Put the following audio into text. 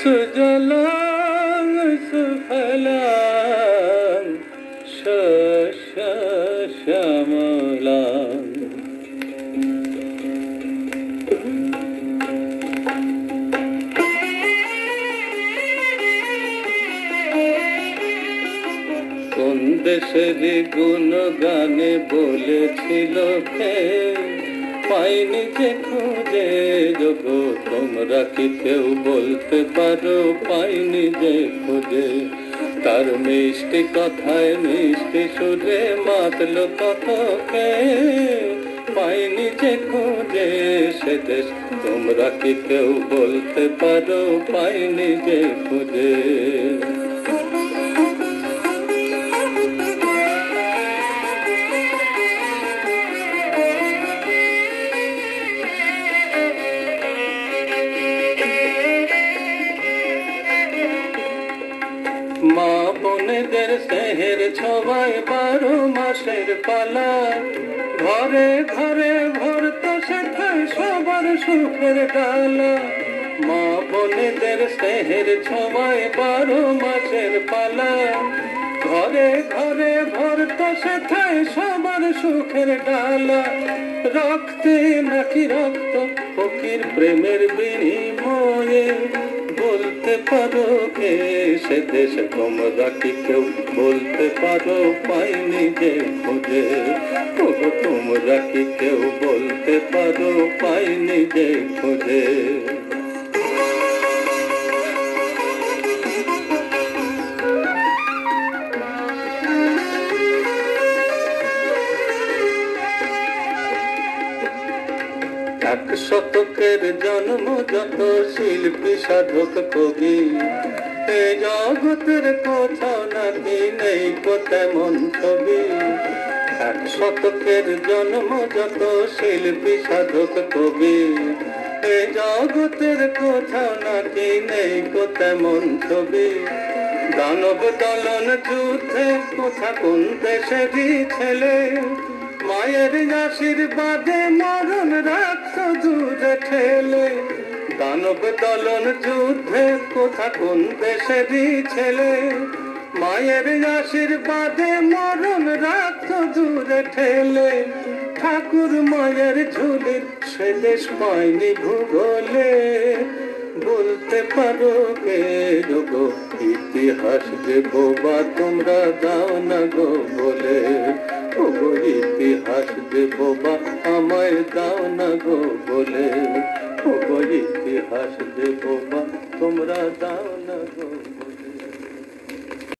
সুজলা সুফলা শ্যামলা। কোন দেশের গুণ গানে বলেছিল কে, পাইনি যে খুঁজে যোগো। তোমরা কি কেউ বলতে পারো পাইনি যে খুঁজে? তার মিষ্টি কথায় মিষ্টি সুরে মাতল কত কে, পাইনি যে খুঁজে সে দেশ। তোমরা কি কেউ বলতে পারো পাইনি যে খুঁজে? মা বোনেদের স্নেহের ছোঁয়ায় 12 মাসের পালা, ঘরে ঘরে ভরত সেথায় সবার সুখের ডালা। মা বোনেদের স্নেহের ছোঁয়ায় 12 মাসের পালা, ঘরে ঘরে ভরত সেথায় সবার সুখের ডালা। রক্তে নাকি রক্ত ফকির প্রেমের বিনিময়ে, বলতে পারো কে সে দেশ? তোমরা কি কেউ বলতে পারো পাইনি যে খুঁজে? তোমরা কি কেউ বলতে পারো পাইনি যে খুঁজে? এক শতকের জন্ম যত শিল্পী সাধক কবি, এ জগতের কোথাও নাকি নেই কো তেমন ছবি। এক শতকের জন্ম যত শিল্পী সাধক কবি, এ জগতের কোথাও নাকি নেই কো তেমন ছবি। দানব দলন যুদ্ধে কোথা কোন দেশেরই ছেলে, মায়ের আশীর্বাদে মরণ রাখত দূরে ঠেলে। দানব দলন যুদ্ধে কোথা কোন দেশেরই ছেলে, মায়ের আশীর্বাদে মরণ রাখত দূরে ঠেলে। ঠাকুর মায়ের ঝুলির সে দেশ পায়নি ভূগোলে, বলতে পারো কে গো? ইতিহাস যে বোবা তোমরা দাও না গো বলে, ওগো ইতিহাস যে বোবা আমায় দাও না গো বলে। ওগো ইতিহাস যে বোবা তোমরা দাও না গো বলে।